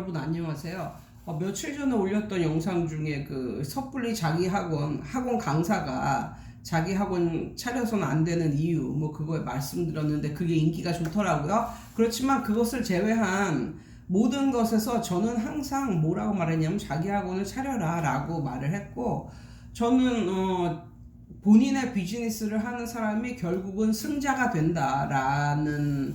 여러분 안녕하세요. 며칠 전에 올렸던 영상 중에 그 섣불리 자기 학원 강사가 자기 학원 차려서는 안 되는 이유 뭐 그거에 말씀드렸는데 그게 인기가 좋더라고요. 그렇지만 그것을 제외한 모든 것에서 저는 항상 뭐라고 말했냐면 자기 학원을 차려라 라고 말을 했고, 저는 본인의 비즈니스를 하는 사람이 결국은 승자가 된다라는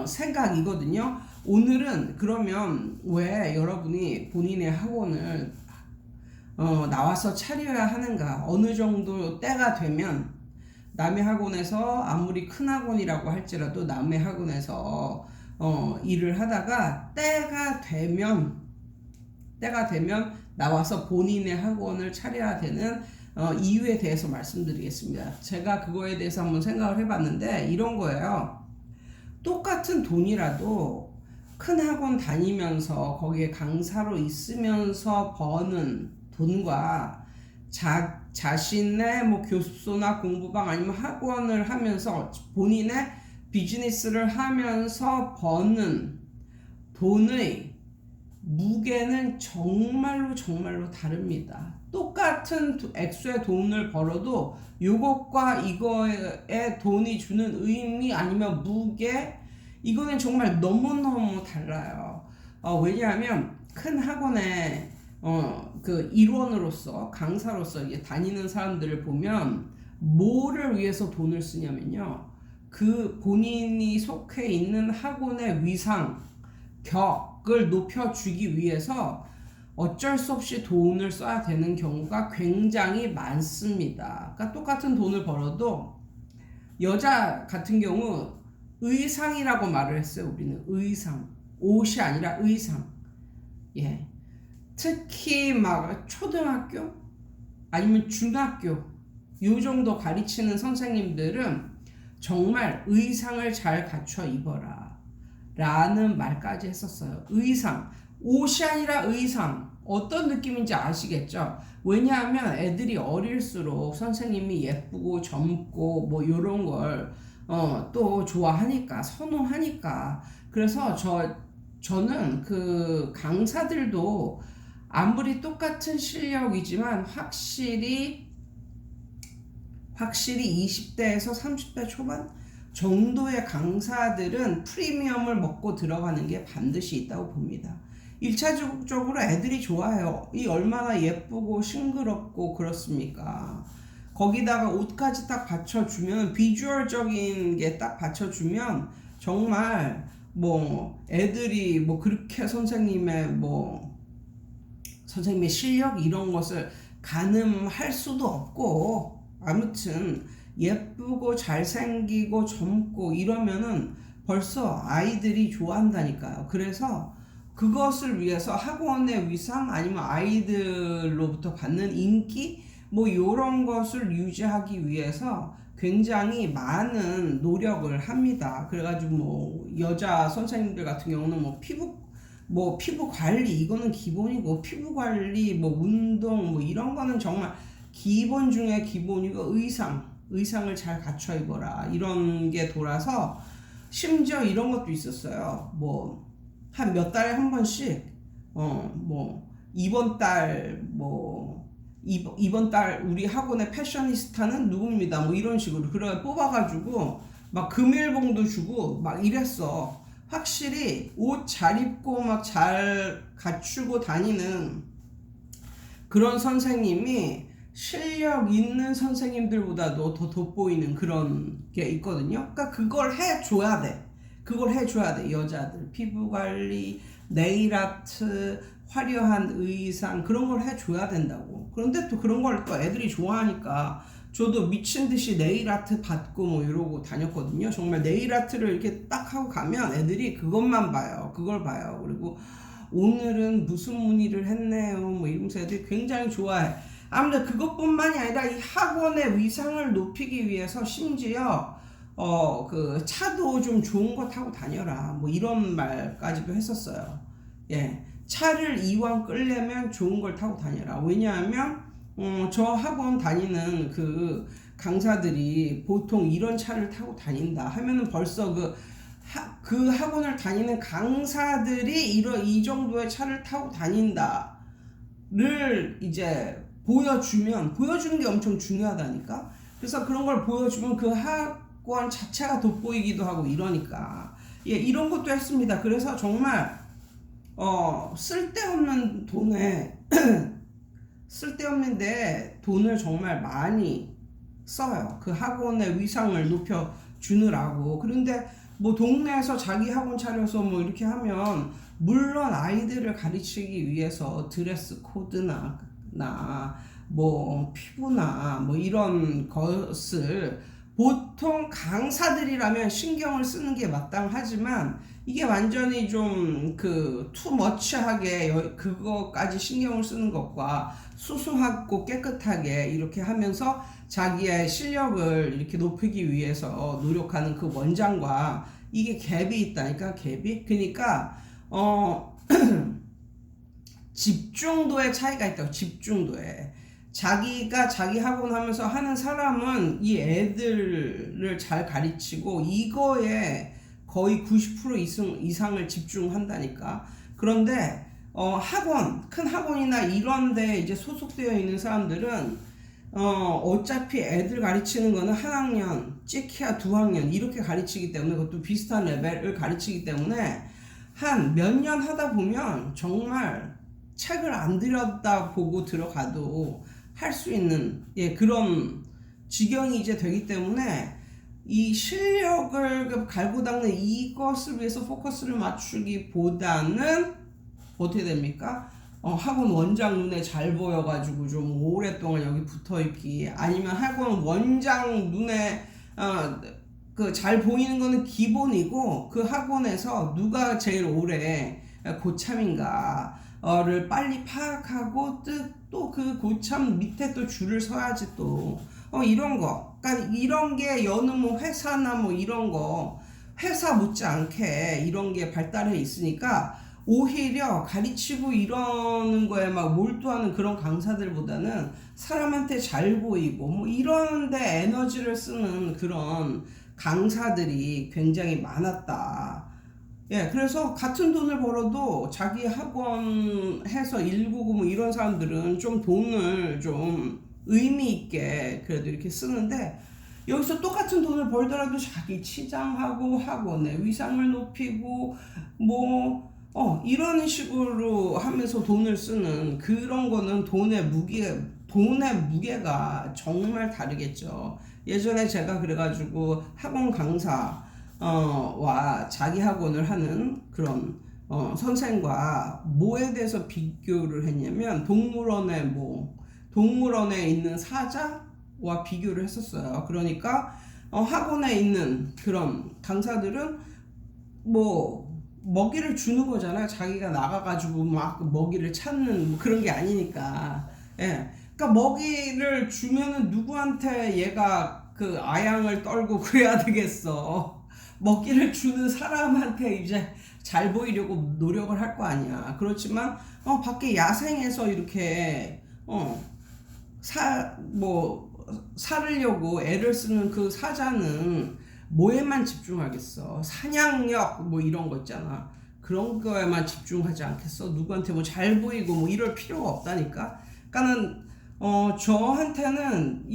생각이거든요. 오늘은 그러면 왜 여러분이 본인의 학원을 나와서 차려야 하는가? 어느 정도 때가 되면 남의 학원에서 아무리 큰 학원이라고 할지라도 남의 학원에서 일을 하다가 때가 되면 나와서 본인의 학원을 차려야 되는 이유에 대해서 말씀드리겠습니다. 제가 그거에 대해서 한번 생각을 해봤는데 이런 거예요. 똑같은 돈이라도 큰 학원 다니면서 거기에 강사로 있으면서 버는 돈과 자신의 뭐 교습소나 공부방 아니면 학원을 하면서 본인의 비즈니스를 하면서 버는 돈의 무게는 정말로 다릅니다. 똑같은 액수의 돈을 벌어도 이것과 이거의 돈이 주는 의미 아니면 무게, 이거는 정말 너무너무 달라요. 왜냐하면 큰 학원에 그 일원으로서 강사로서 이제 다니는 사람들을 보면 뭐를 위해서 돈을 쓰냐면요, 그 본인이 속해 있는 학원의 위상, 격을 높여주기 위해서 어쩔 수 없이 돈을 써야 되는 경우가 굉장히 많습니다. 그러니까 똑같은 돈을 벌어도 여자 같은 경우 의상이라고 말을 했어요. 우리는 의상, 옷이 아니라 의상. 예. 특히 막 초등학교 아니면 중학교 요 정도 가르치는 선생님들은 정말 의상을 잘 갖춰 입어라 라는 말까지 했었어요. 의상, 옷이 아니라 의상. 어떤 느낌인지 아시겠죠? 왜냐하면 애들이 어릴수록 선생님이 예쁘고 젊고 뭐 요런 걸 또 좋아하니까, 선호하니까. 그래서 저는 그 강사들도 아무리 똑같은 실력이지만 확실히 20대에서 30대 초반 정도의 강사들은 프리미엄을 먹고 들어가는 게 반드시 있다고 봅니다. 1차적으로 애들이 좋아해요. 이 얼마나 예쁘고 싱그럽고 그렇습니까? 거기다가 옷까지 딱 받쳐주면, 비주얼적인 게 딱 받쳐주면 정말 뭐 애들이 뭐 그렇게 선생님의 실력 이런 것을 가늠할 수도 없고, 아무튼 예쁘고 잘생기고 젊고 이러면은 벌써 아이들이 좋아한다니까요. 그래서 그것을 위해서 학원의 위상 아니면 아이들로부터 받는 인기 뭐 요런 것을 유지하기 위해서 굉장히 많은 노력을 합니다. 그래가지고 뭐 여자 선생님들 같은 경우는 피부 관리 이거는 기본이고, 피부 관리 뭐 운동 뭐 이런 거는 정말 기본 중에 기본이고, 의상을 잘 갖춰 입어라 이런 게 돌아서, 심지어 이런 것도 있었어요. 뭐 한 몇 달에 한 번씩 이번 달 우리 학원의 패셔니스타는 누굽니다 뭐 이런 식으로 그래 뽑아가지고 막 금일봉도 주고 막 이랬어. 확실히 옷 잘 입고 막 잘 갖추고 다니는 그런 선생님이 실력 있는 선생님들보다도 더 돋보이는 그런 게 있거든요. 그러니까 그걸 해줘야 돼. 여자들 피부 관리, 네일 아트, 화려한 의상 그런 걸 해줘야 된다고. 그런데 또 그런 걸 또 애들이 좋아하니까 저도 미친 듯이 네일 아트 받고 뭐 이러고 다녔거든요. 정말 네일 아트를 이렇게 딱 하고 가면 애들이 그것만 봐요. 그걸 봐요. 그리고 오늘은 무슨 무늬를 했네요. 뭐 이러면서 애들이 굉장히 좋아해. 아무튼 그것뿐만이 아니라 이 학원의 위상을 높이기 위해서 심지어 그 차도 좀 좋은 거 타고 다녀라 뭐 이런 말까지도 했었어요. 예, 차를 이왕 끌려면 좋은 걸 타고 다녀라. 왜냐하면 저 학원 다니는 그 강사들이 보통 이런 차를 타고 다닌다 하면은 벌써 그 그 학원을 다니는 강사들이 이 정도의 차를 타고 다닌다를 이제 보여주는 게 엄청 중요하다니까. 그래서 그런 걸 보여주면 그 학원 자체가 돋보이기도 하고 이러니까. 예, 이런 것도 했습니다. 그래서 정말 쓸데없는 돈에 쓸데없는데 돈을 정말 많이 써요. 그 학원의 위상을 높여 주느라고. 그런데 뭐 동네에서 자기 학원 차려서 뭐 이렇게 하면 물론 아이들을 가르치기 위해서 드레스 코드나 뭐 피부나 뭐 이런 것을 보통 강사들이라면 신경을 쓰는 게 마땅하지만 이게 완전히 좀 투머치하게 그거까지 신경을 쓰는 것과 수수하고 깨끗하게 이렇게 하면서 자기의 실력을 이렇게 높이기 위해서 노력하는 그 원장과 이게 갭이 있다니까. 갭이. 그러니까 집중도의 차이가 있다고. 집중도에. 자기가 자기 학원 하면서 하는 사람은 이 애들을 잘 가르치고 이거에 거의 90% 이상을 집중한다니까. 그런데 큰 학원이나 이런 데 이제 소속되어 있는 사람들은 어차피 애들 가르치는 거는 한 학년, 찍혀야 두 학년 이렇게 가르치기 때문에, 그것도 비슷한 레벨을 가르치기 때문에 한 몇 년 하다 보면 정말 책을 안 들여다보고 들어가도 할 수 있는 그런 지경이 이제 되기 때문에 이 실력을 갈고 닦는 이것을 위해서 포커스를 맞추기보다는 어떻게 됩니까? 학원 원장 눈에 잘 보여가지고 좀 오랫동안 여기 붙어있기, 아니면 학원 원장 눈에 잘 보이는 거는 기본이고 그 학원에서 누가 제일 오래 고참인가를 빨리 파악하고 또 그 고참 밑에 또 줄을 서야지 또 이런 거. 그러니까 이런 게 여느 뭐 회사나 뭐 이런 거 회사 못지않게 이런 게 발달해 있으니까 오히려 가르치고 이러는 거에 막 몰두하는 그런 강사들보다는 사람한테 잘 보이고 뭐 이런데 에너지를 쓰는 그런 강사들이 굉장히 많았다. 예, 그래서 같은 돈을 벌어도 자기 학원 해서 199 뭐 이런 사람들은 좀 돈을 좀 의미 있게 그래도 이렇게 쓰는데, 여기서 똑같은 돈을 벌더라도 자기 치장하고 학원의 위상을 높이고 뭐 이런 식으로 하면서 돈을 쓰는 그런 거는 돈의 무게가 정말 다르겠죠. 예전에 제가 그래가지고 학원 강사 와 자기 학원을 하는 그런 선생과 뭐에 대해서 비교를 했냐면 동물원에 있는 사자와 비교를 했었어요. 그러니까 학원에 있는 그런 강사들은 뭐 먹이를 주는 거잖아요. 자기가 나가가지고 막 먹이를 찾는 뭐 그런 게 아니니까. 예. 그러니까 먹이를 주면은 누구한테 얘가 그 아양을 떨고 그래야 되겠어. 먹이를 주는 사람한테 이제 잘 보이려고 노력을 할 거 아니야. 그렇지만 밖에 야생에서 이렇게 살으려고 애를 쓰는 그 사자는 뭐에만 집중하겠어. 사냥력 뭐 이런 거 있잖아. 그런 거에만 집중하지 않겠어. 누구한테 뭐 잘 보이고 뭐 이럴 필요가 없다니까. 그러니까는 저한테는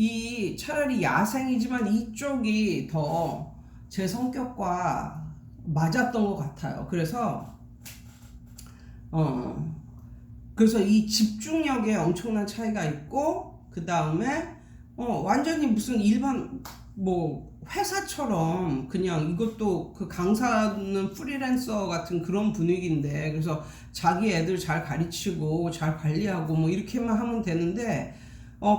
차라리 야생이지만 이쪽이 더 제 성격과 맞았던 것 같아요. 그래서 이 집중력에 엄청난 차이가 있고, 그 다음에 완전히 무슨 일반 뭐 회사처럼 그냥 이것도 그 강사는 프리랜서 같은 그런 분위기인데, 그래서 자기 애들 잘 가르치고 잘 관리하고 뭐 이렇게만 하면 되는데,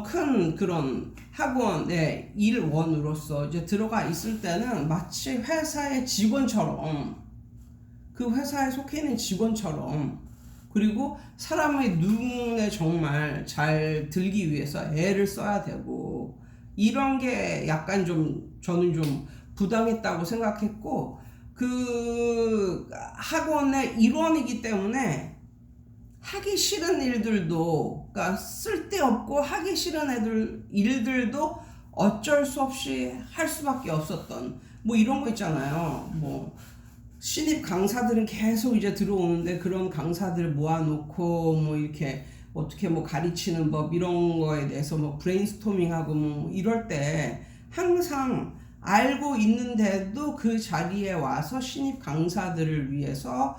큰 그런 학원의 일원으로서 이제 들어가 있을 때는 마치 회사의 직원처럼, 그 회사에 속해 있는 직원처럼, 그리고 사람의 눈에 정말 잘 들기 위해서 애를 써야 되고, 이런 게 약간 좀 저는 좀 부담했다고 생각했고, 그 학원의 일원이기 때문에 하기 싫은 일들도, 그러니까 쓸데없고 하기 싫은 일들도 어쩔 수 없이 할 수밖에 없었던 뭐 이런 거 있잖아요. 뭐 신입 강사들은 계속 이제 들어오는데 그런 강사들 모아놓고 뭐 이렇게 어떻게 뭐 가르치는 법 이런 거에 대해서 뭐 브레인스토밍하고 뭐 이럴 때 항상 알고 있는데도 그 자리에 와서 신입 강사들을 위해서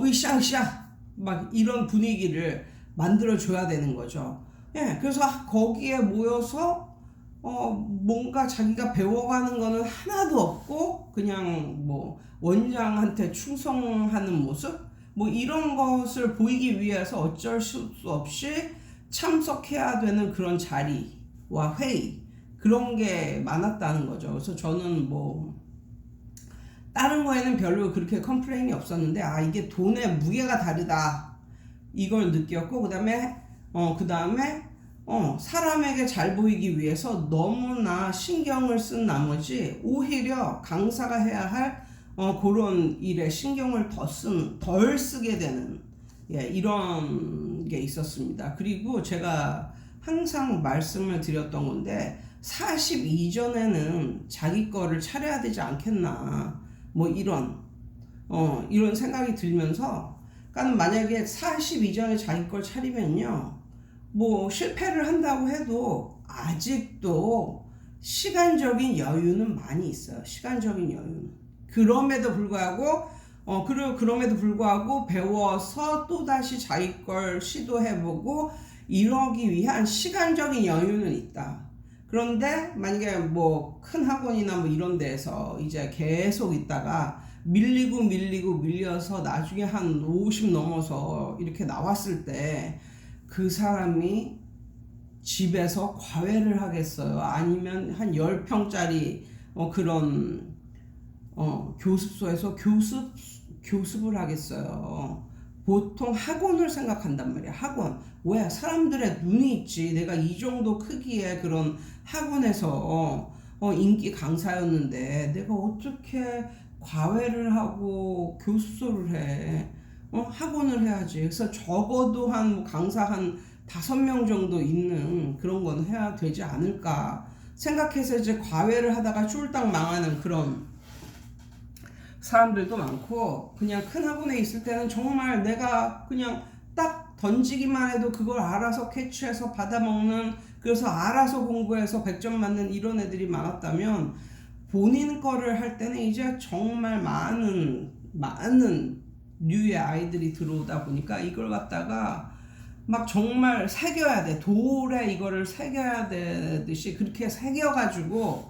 으쌰으쌰 막 이런 분위기를 만들어 줘야 되는 거죠. 예, 그래서 거기에 모여서 뭔가 자기가 배워가는 거는 하나도 없고 그냥 뭐 원장한테 충성하는 모습 뭐 이런 것을 보이기 위해서 어쩔 수 없이 참석해야 되는 그런 자리와 회의 그런 게 많았다는 거죠. 그래서 저는 뭐 다른 거에는 별로 그렇게 컴플레인이 없었는데 이게 돈의 무게가 다르다 이걸 느꼈고 그다음에 사람에게 잘 보이기 위해서 너무나 신경을 쓴 나머지 오히려 강사가 해야 할 그런 일에 신경을 덜 쓰게 되는 이런 게 있었습니다. 그리고 제가 항상 말씀을 드렸던 건데 40 이전에는 자기 거를 차려야 되지 않겠나 뭐 이런 생각이 들면서 그러니까 만약에 40 이전에 자기 걸 차리면요 뭐 실패를 한다고 해도 아직도 시간적인 여유는 많이 있어요. 시간적인 여유는. 그럼에도 불구하고 배워서 또다시 자기 걸 시도해보고 이러기 위한 시간적인 여유는 있다. 그런데 만약에 뭐 큰 학원이나 뭐 이런 데서 이제 계속 있다가 밀려서 나중에 한 50 넘어서 이렇게 나왔을 때 그 사람이 집에서 과외를 하겠어요? 아니면 한 10평짜리 그런 교습소에서 교습을 하겠어요? 보통 학원을 생각한단 말이야. 학원. 왜? 사람들의 눈이 있지. 내가 이 정도 크기의 그런 학원에서 인기 강사였는데 내가 어떻게 과외를 하고 교습소를 해? 학원을 해야지. 그래서 적어도 한 강사 한 5명 정도 있는 그런 건 해야 되지 않을까 생각해서 이제 과외를 하다가 쫄딱 망하는 그런 사람들도 많고 그냥 큰 학원에 있을 때는 정말 내가 그냥 딱 던지기만 해도 그걸 알아서 캐치해서 받아먹는 그래서 알아서 공부해서 100점 맞는 이런 애들이 많았다면 본인 거를 할 때는 이제 정말 많은 류의 아이들이 들어오다 보니까 이걸 갖다가 막 정말 새겨야 돼. 돌에 이거를 새겨야 되듯이 그렇게 새겨가지고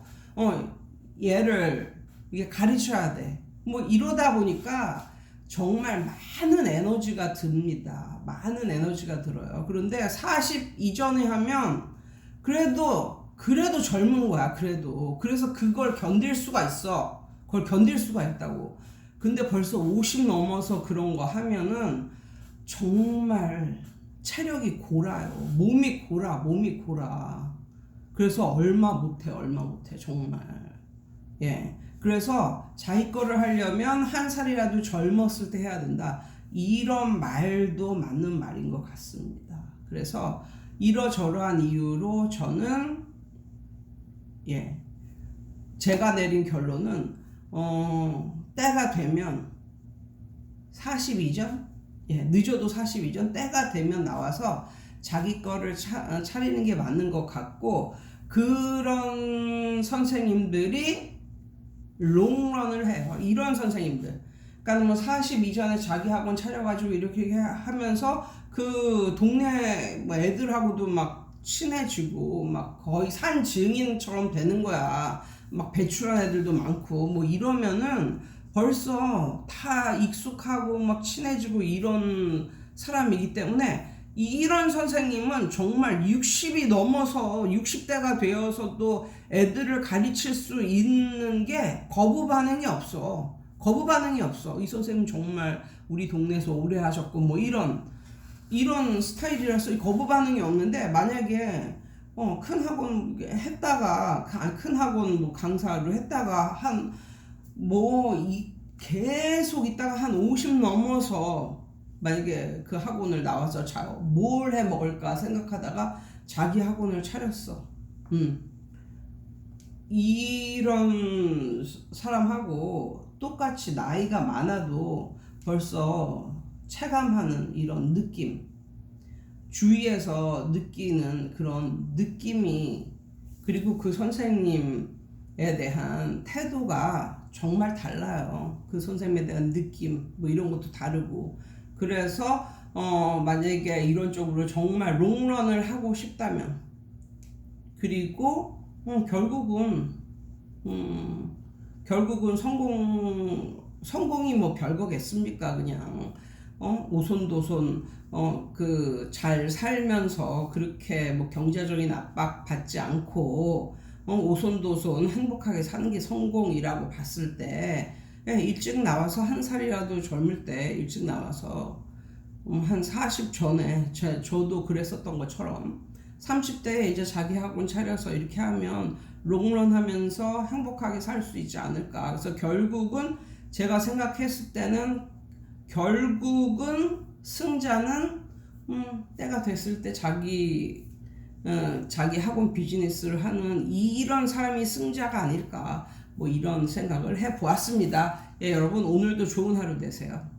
얘를 이게 가르쳐야 돼. 뭐 이러다 보니까 정말 많은 에너지가 듭니다. 많은 에너지가 들어요. 그런데 40 이전에 하면 그래도 젊은 거야. 그래서 그걸 견딜 수가 있어. 그걸 견딜 수가 있다고. 근데 벌써 50 넘어서 그런 거 하면은 정말 체력이 골아요. 몸이 골아. 그래서 얼마 못해 정말. 예. 그래서 자기 거를 하려면 한 살이라도 젊었을 때 해야 된다. 이런 말도 맞는 말인 것 같습니다. 그래서 이러저러한 이유로 저는 제가 내린 결론은 때가 되면 40 이전 늦어도 40 이전 때가 되면 나와서 자기 거를 차리는 게 맞는 것 같고 그런 선생님들이 롱런을 해요. 이런 선생님들. 그러니까 뭐 40 이전에 자기 학원 차려가지고 이렇게 하면서 그 동네 뭐 애들하고도 막 친해지고 막 거의 산 증인처럼 되는 거야. 막 배출한 애들도 많고 뭐 이러면은 벌써 다 익숙하고 막 친해지고 이런 사람이기 때문에 이런 선생님은 정말 60이 넘어서 60대가 되어서도 애들을 가르칠 수 있는 게 거부 반응이 없어. 이 선생님 정말 우리 동네에서 오래 하셨고 뭐 이런 스타일이라서 거부 반응이 없는데 만약에 큰 학원 했다가 큰 학원 뭐 강사를 했다가 계속 있다가 한 50 넘어서 만약에 그 학원을 나와서 뭘 해 먹을까 생각하다가 자기 학원을 차렸어. 이런 사람하고 똑같이 나이가 많아도 벌써 체감하는 이런 느낌, 주위에서 느끼는 그런 느낌이, 그리고 그 선생님에 대한 태도가 정말 달라요. 그 선생님에 대한 느낌 뭐 이런 것도 다르고. 그래서 만약에 이런 쪽으로 정말 롱런을 하고 싶다면, 그리고 결국은 성공이 뭐 별거겠습니까? 그냥 오손도손 그 잘 살면서 그렇게 뭐 경제적인 압박 받지 않고 오손도손 행복하게 사는 게 성공이라고 봤을 때, 일찍 나와서 한 살이라도 젊을 때 일찍 나와서 한 40 전에 저도 그랬었던 것처럼 30대에 이제 자기 학원 차려서 이렇게 하면 롱런 하면서 행복하게 살 수 있지 않을까. 그래서 결국은 제가 생각했을 때는, 결국은 승자는 때가 됐을 때 자기 학원 비즈니스를 하는 이런 사람이 승자가 아닐까, 뭐 이런 생각을 해 보았습니다. 예, 여러분 오늘도 좋은 하루 되세요.